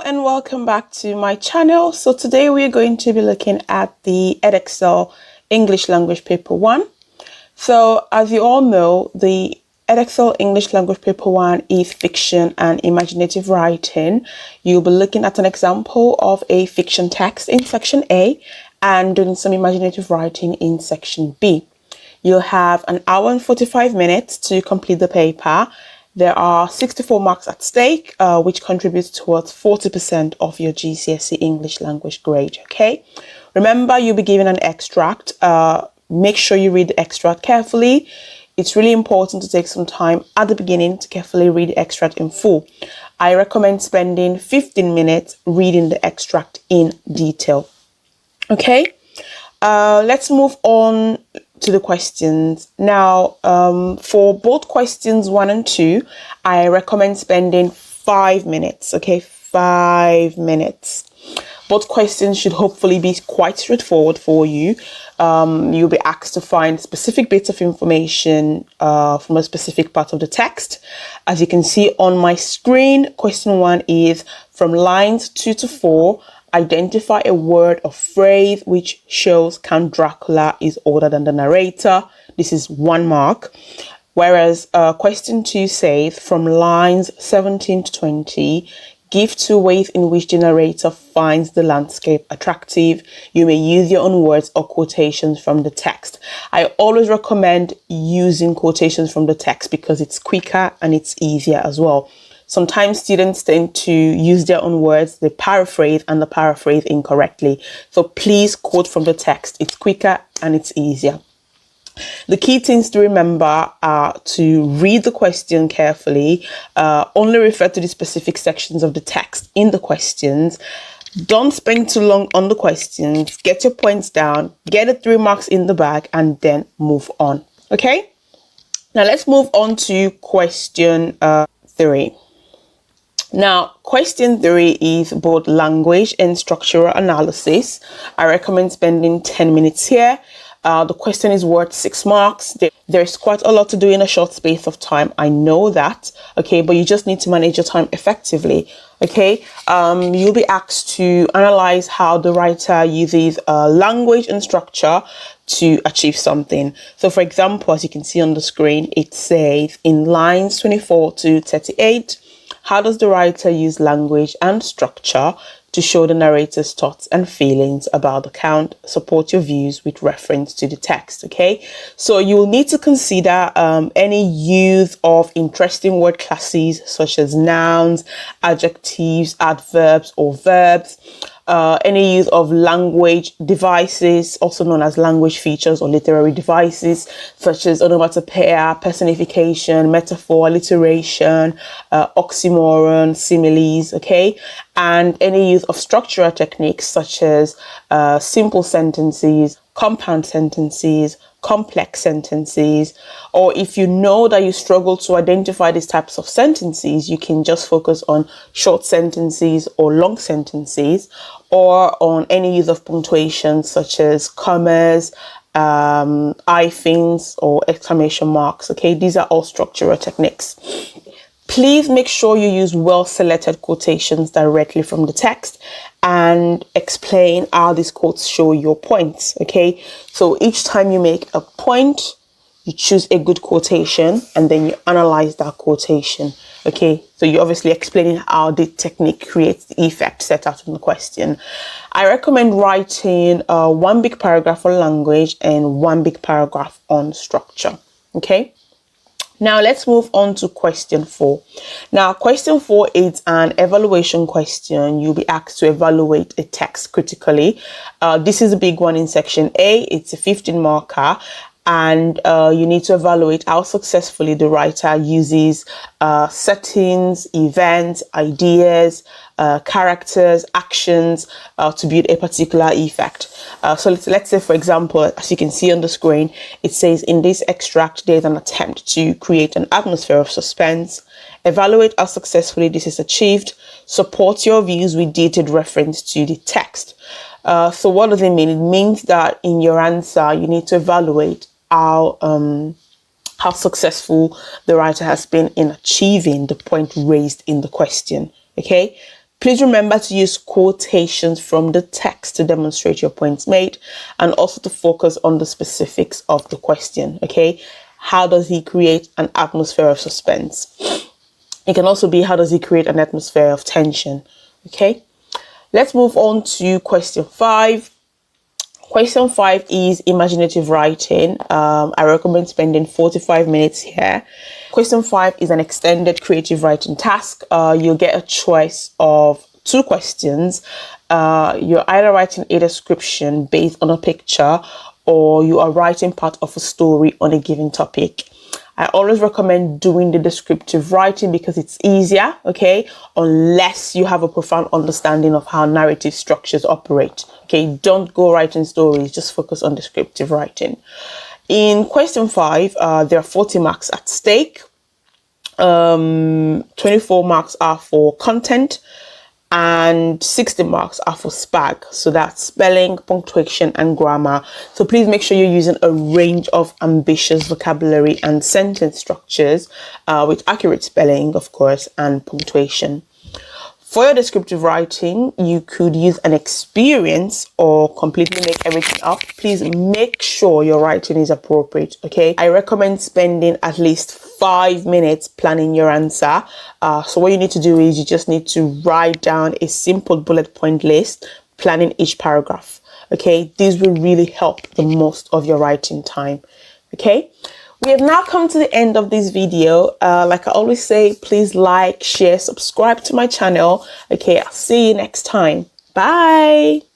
and welcome back to my channel. So today we're going to be looking at the Edexcel English Language Paper 1. So as you all know, the Edexcel English Language Paper 1 is fiction and imaginative writing. You'll be looking at an example of a fiction text in section A and doing some imaginative writing in section B. You'll have an hour and 45 minutes to complete the paper. There are 64 marks at stake, which contributes towards 40% of your GCSE English language grade, okay? Remember, you'll be given an extract. Make sure you read the extract carefully. It's really important to take some time at the beginning to carefully read the extract in full. I recommend spending 15 minutes reading the extract in detail, okay? Let's move on to the questions. Now, for both questions 1 and 2, I recommend spending 5 minutes, okay? 5 minutes. Both questions should hopefully be quite straightforward for you. You'll be asked to find specific bits of information from a specific part of the text. As you can see on my screen, question 1 is from lines 2 to 4. Identify a word or phrase which shows Count Dracula is older than the narrator. This is 1 mark. Whereas question 2 says from lines 17 to 20, give 2 ways in which the narrator finds the landscape attractive. You may use your own words or quotations from the text. I always recommend using quotations from the text because it's quicker and it's easier as well. Sometimes students tend to use their own words, they paraphrase and they paraphrase incorrectly. So please quote from the text. It's quicker and it's easier. The key things to remember are to read the question carefully, only refer to the specific sections of the text in the questions. Don't spend too long on the questions, get your points down, get the 3 marks in the bag and then move on, okay? Now let's move on to question 3. Now, question 3 is both language and structural analysis. I recommend spending 10 minutes here. The question is worth 6 marks. There's quite a lot to do in a short space of time. I know that, okay, but you just need to manage your time effectively, okay? You'll be asked to analyze how the writer uses language and structure to achieve something. So, for example, as you can see on the screen, it says in lines 24 to 38, how does the writer use language and structure to show the narrator's thoughts and feelings about the count? Support your views with reference to the text, okay? So you will need to consider any use of interesting word classes such as nouns, adjectives, adverbs, or verbs. Any use of language devices, also known as language features or literary devices, such as onomatopoeia, personification, metaphor, alliteration, oxymoron, similes, okay? And any use of structural techniques such as simple sentences, compound sentences, complex sentences, or if you know that you struggle to identify these types of sentences, you can just focus on short sentences or long sentences, or on any use of punctuation such as commas, hyphens, or exclamation marks, okay? These are all structural techniques. Please make sure you use well-selected quotations directly from the text and explain how these quotes show your points, okay? So each time you make a point, you choose a good quotation and then you analyze that quotation, okay? So you're obviously explaining how the technique creates the effect set out in the question. I recommend writing 1 big paragraph on language and 1 big paragraph on structure, okay? Now let's move on to question 4. Now question 4 is an evaluation question. You'll be asked to evaluate a text critically. This is a big one in section A. It's a 15 marker. And you need to evaluate how successfully the writer uses settings, events, ideas, characters, actions to build a particular effect. So let's say, for example, as you can see on the screen, it says in this extract, there's an attempt to create an atmosphere of suspense. Evaluate how successfully this is achieved. Support your views with detailed reference to the text. So what does it mean? It means that in your answer, you need to evaluate how successful the writer has been in achieving the point raised in the question. Okay, Please remember to use quotations from the text to demonstrate your points made, and also to focus on the specifics of the question. Okay, how does he create an atmosphere of suspense? It can also be, how does he create an atmosphere of tension? Okay, let's move on to question 5. Question 5 is imaginative writing. I recommend spending 45 minutes here. Question 5 is an extended creative writing task. You'll get a choice of 2 questions. You're either writing a description based on a picture, or you are writing part of a story on a given topic. I always recommend doing the descriptive writing because it's easier, okay, unless you have a profound understanding of how narrative structures operate. Okay, don't go writing stories, just focus on descriptive writing. In question 5, there are 40 marks at stake. 24 marks are for content, and 60 marks are for SPAG. So that's spelling, punctuation, and grammar. So please make sure you're using a range of ambitious vocabulary and sentence structures with accurate spelling, of course, and punctuation. For your descriptive writing, you could use an experience or completely make everything up. Please make sure your writing is appropriate, okay? I recommend spending at least 5 minutes planning your answer. So what you need to do is you just need to write down a simple bullet point list, planning each paragraph, okay? These will really help the most of your writing time, okay? We have now come to the end of this video. Like I always say, please like, share, subscribe to my channel. Okay, I'll see you next time. Bye.